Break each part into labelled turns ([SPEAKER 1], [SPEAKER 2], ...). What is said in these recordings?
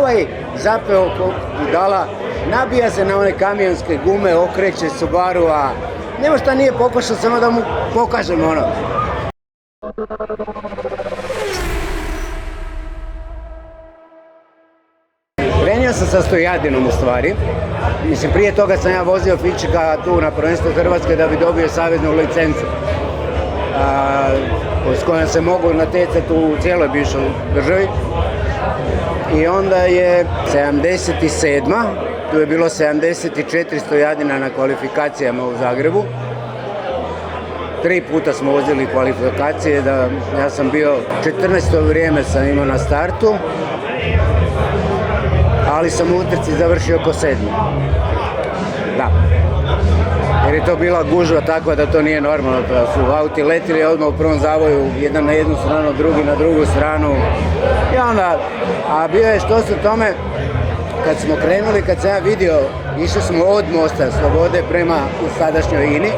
[SPEAKER 1] ovaj zapeo oko budala, nabija se na one kamionske gume, okreće Subaru, a nema šta nije pokušao, samo da mu pokažem ono. Krenio sam sa Stojadinom u stvari. Mislim, prije toga sam ja vozio Fičeka tu na prvenstvu Hrvatske da bi dobio saveznu licencu. S kojom se mogu natjecati u cijeloj bivšoj državi. I onda je 77. Tu je bilo 74 Stojadina na kvalifikacijama u Zagrebu. 3 puta smo vozili kvalifikacije, ja sam bio 14. vrijeme sam imao na startu, ali sam u utrci završio oko 7. Da. Jer je to bila gužva takva da to nije normalno, da su auti letili odmah u prvom zavoju, jedan na jednu stranu, drugi na drugu stranu. I onda, a bio je što se tome, kad smo krenuli, kad sam ja vidio, išli smo od mosta Slobode prema sadašnjoj INI.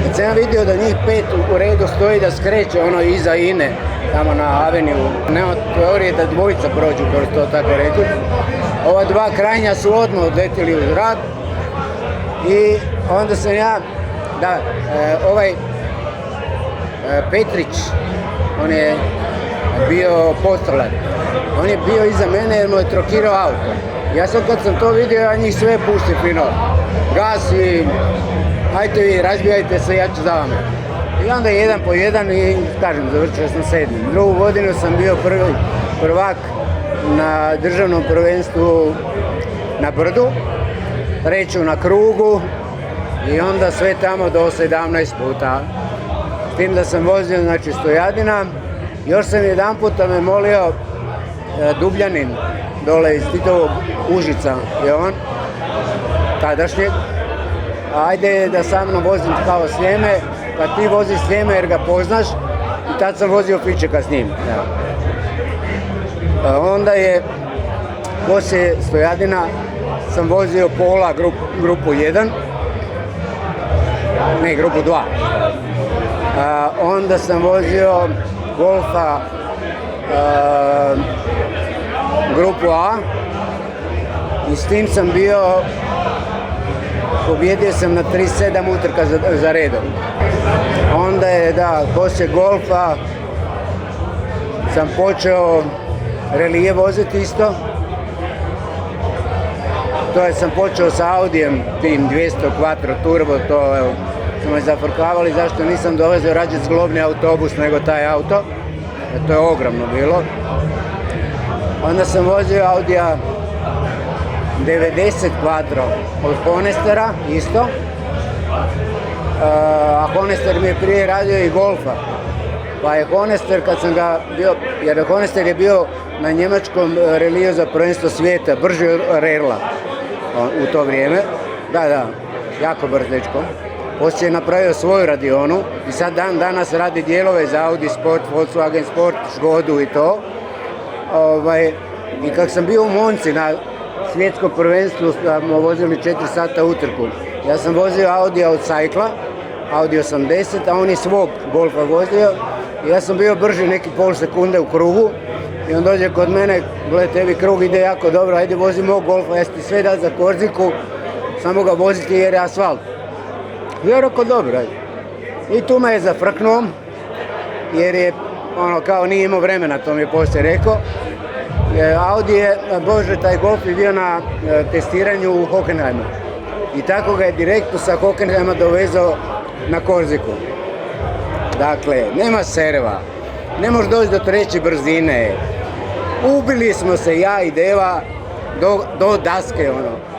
[SPEAKER 1] Kad sam ja vidio da njih 5 u redu stoji da skreće ono iza INE, tamo na Aveniju, nema teorije da dvojica prođu, kroz to tako reći. Ova dva krajnja su odmah odletili u zrak i onda sam ja, Petrić, on je bio postralan. On je bio iza mene jer mu je trokirao auto. Ja sam kad sam to vidio, ja njih sve puštim fino. Gas i ajte vi, razbijajte se, ja ću za vama. I onda jedan po jedan i kažem, završio sam 7. Drugu godinu sam bio prvak na državnom prvenstvu na Brdu, treću na krugu i onda sve tamo do 17 puta. S tim da sam vozio, znači, Stojadina. Još sam jedan puta me molio Dubljanin, dole iz Titovog Užica je on, tadašnjeg. Ajde da sa mnom vozim kao Sljeme, pa ti voziš Sljeme jer ga poznaš, i tad sam vozio Fičeka s njim. Onda je, poslije Stojadina, sam vozio Pola grupu 1, ne, grupu 2. Onda sam vozio Golfa grupu A i s tim sam bio, pobjedio sam na 37 utrka za redom. Onda je, poslije Golfa sam počeo relije voziti isto. To je sam počeo sa Audijem, tim 200 Quattro Turbo, to smo me zafrkavali zašto nisam dovezio rađe zglobni autobus nego taj auto. To je ogromno bilo. Onda sam vozio Audija 90 Quattro od Honestera, isto. A Honester mi je prije radio i Golfa. Pa je Honester, kad sam ga bio, jer Honester je bio na njemačkom reliju za prvenstvo svijeta, brži od Rerla u to vrijeme. Da, jako brz dečko. Poslije je napravio svoju radionu i sad danas radi dijelove za Audi Sport, Volkswagen Sport, Škodu i to. I kad sam bio u Monci na svjetskom prvenstvu, smo vozili 4 sata utrku. Ja sam vozio Audija od Sajkla, Audi 80, a on je svog Golfa vozio. I ja sam bio brži neki pol sekunde u krugu. I on dođe kod mene, gled, tebi krug ide jako dobro, ajde vozi mog Golfa, ja ti sve dati za korziku, samo ga voziti jer je asfalt. Ja rekao dobro, ajde. I tu me je zafrknuo, jer je, kao nije imao vremena, to mi je poslije rekao. Audi je, taj Golf je bio na testiranju u Hockenheimu. I tako ga je direktno sa Hockenheima dovezao na korziku. Dakle, nema serva, ne možeš doći do treće brzine. Ubili smo se, ja i Deva, do daske,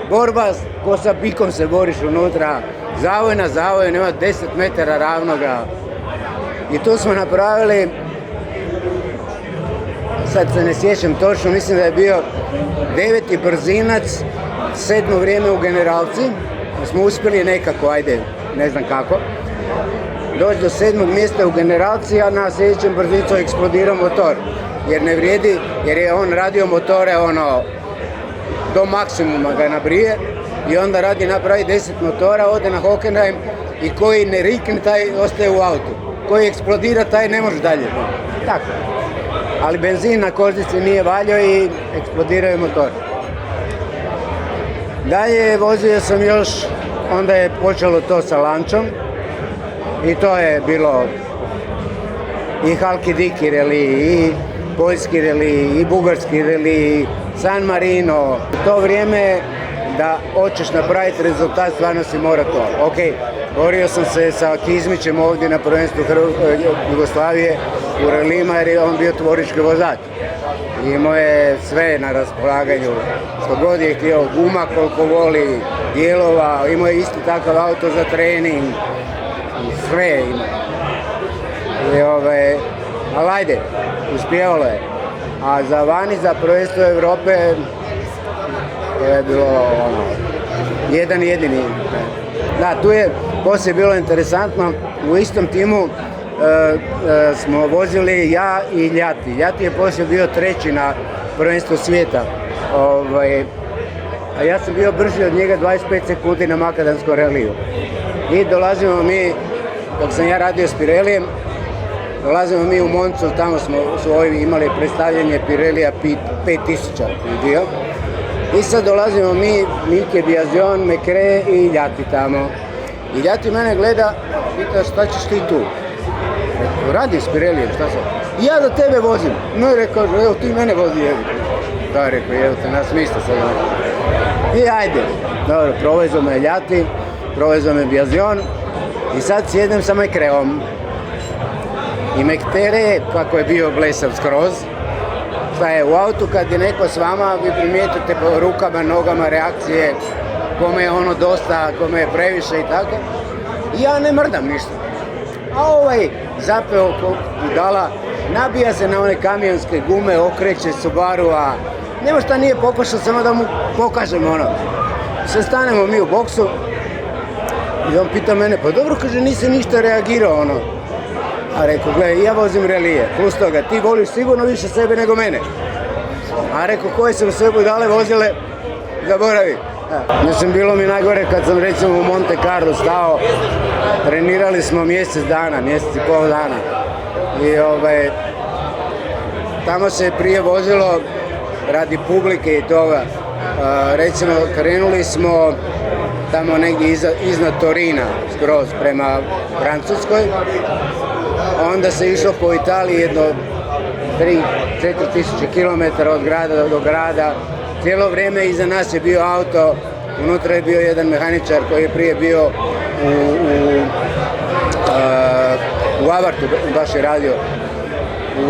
[SPEAKER 1] Borba, ko sa bikom se boriš unutra, zavoj na zavoj, nema 10 metara ravnoga. I tu smo napravili, sad se ne sjećam točno, mislim da je bio 9. brzinac, 7. vrijeme u generalci. Smo uspjeli nekako, ajde, ne znam kako, doći do 7. mjesta u generalci, a na sljedećem brzicu eksplodirao motor. Jer ne vrijedi, jer je on radio motore do maksimuma ga nabrije i onda napravi 10 motora, ode na Hockenheim i koji ne rikne, taj ostaje u autu. Koji eksplodira, taj ne može dalje. Tako. ali benzin na kožnici nije valjao i eksplodirao je motor. Dalje vozio sam još, onda je počelo to sa lančom i to je bilo i Halkidiki reli, i poljski reli, i bugarski reli, San Marino. U to vrijeme da hoćeš napraviti rezultat, stvarno si mora to. Ok, borio sam se sa Kizmićem ovdje na prvenstvu Jugoslavije u relima jer je on bio tvorički vozač. Imao je sve na raspolaganju, što god je htio, guma koliko voli, dijelova, imao je isto takav auto za trening, sve ima. Ali ajde, uspjevalo je. A za vani, za prvenstvo Europe, to je bilo jedan jedini. Da, tu je poslije bilo interesantno, u istom timu smo vozili ja i Ljati. Ljati je poslije bio treći na prvenstvu svijeta. A ja sam bio brži od njega 25 sekundi na makadanskom reliju. I dolazimo mi, dok sam ja radio s Pirelijem, dolazimo mi u Moncu, tamo su ovi imali predstavljanje Pirelija 5000 bio. I sad dolazimo mi, Mike Biazion, Mekre i Ljati tamo. I Ljati mene gleda, pita šta ćeš ti tu? Radim s Pirelijem, šta sam? I ja da tebe vozim. No i rekao, evo ti mene vozi, evo. Da je rekao, evo te, nas mista sad. I ajde, dobro, provezao me Ljati, provezao me Biazion i sad sjednem sa Mekreom. I Mektere, kako je bio blesav skroz, šta je u autu kad je neko s vama, vi primijetite po rukama, nogama, reakcije, kome je ono dosta, kome je previše i tako. I ja ne mrdam ništa. A ovaj zapeo ko budala, nabija se na one kamionske gume, okreće Subaru, a nema šta nije pokušao, samo da mu pokažem ono. Se stanemo mi u boksu i on pita mene, pa dobro, kaže, nisi ništa reagirao ono. A rekao, gledaj, ja vozim relije, plus toga, ti voliš sigurno više sebe nego mene. A rekao, koje sam sve budale vozile, zaboravi. Mislim, bilo mi najgore kad sam recimo u Monte Carlo stao, trenirali smo mjesec i pol dana. I tamo se prije vozilo radi publike i toga. Recimo, krenuli smo tamo negdje iznad Torina, skroz prema Francuskoj. Onda se išlo po Italiji jedno 3-4 tisuće kilometara od grada do grada. Cijelo vrijeme iza nas je bio auto, unutra je bio jedan mehaničar koji je prije bio u Avartu, baš je radio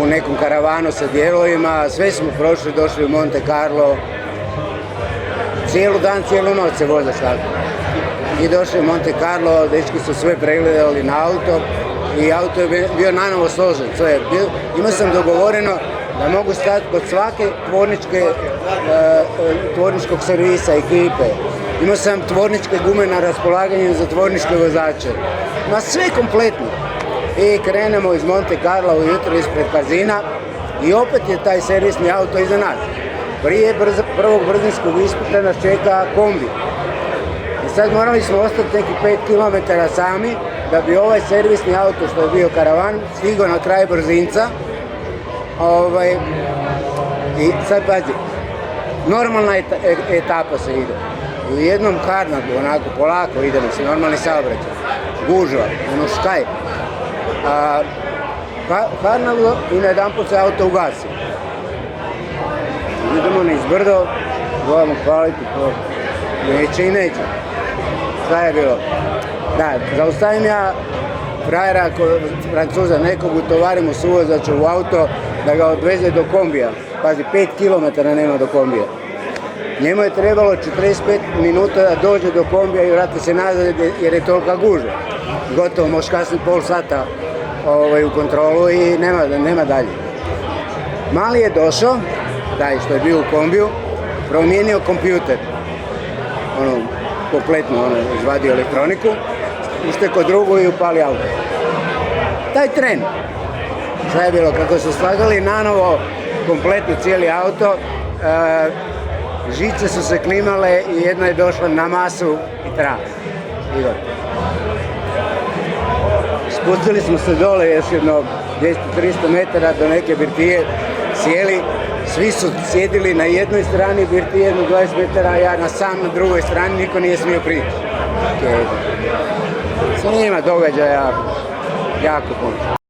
[SPEAKER 1] u nekom karavanu sa dijelovima. Sve smo prošli, došli u Monte Carlo. Cijelu dan, cijelu noć se vozaš tako. I došli u Monte Carlo, dečki su sve pregledali na auto i auto je bio nanovo složen. Imao sam dogovoreno da mogu stati kod svake tvorničkog servisa, ekipe. Imao sam tvorničke gume na raspolaganju za tvorničke vozače. Ma sve kompletno. I krenemo iz Monte Carlo ujutro ispred Kazina i opet je taj servisni auto iza nas. Prije prvog brzinskog ispita nas čeka kombi. I sad morali smo ostati neki 5 km sami da bi ovaj servisni auto što je bio karavan stigao na kraj brzinca. I sad pazi, normalna etapa se ide. U jednom karnadu, onako polako idemo se, normalni saobraćaj, gužva, ono škaj. Karnadu i najedanput se auto ugasi. Idemo niz brdo, gledamo paliti, neće i neće. Šta je bilo? Da, zaustavim ja frajera, Francuza, nekog utovarim u suvozaču u auto da ga odveze do kombija. Pazi, 5 km nema do kombija. Njemu je trebalo 45 minuta da dođe do kombija i vrati se nazad jer je tolika gužva. Gotovo, možeš kasniti pol sata u kontrolu i nema dalje. Mali je došao, taj što je bio u kombiju, promijenio kompjuter. Kompletno izvadio elektroniku, uštekao drugu i upali auto. Taj tren. Šta je bilo? Kako su slagali nanovo kompletno cijeli auto, žice su se klimale i jedna je došla na masu i tra. Spustili smo se dole još jedno 200-300 metara do neke birtije sjeli, svi su sjedili na jednoj strani birtije jedno 20 metara, a ja na drugoj strani, niko nije smio prići. Sve ima događaja jako puno.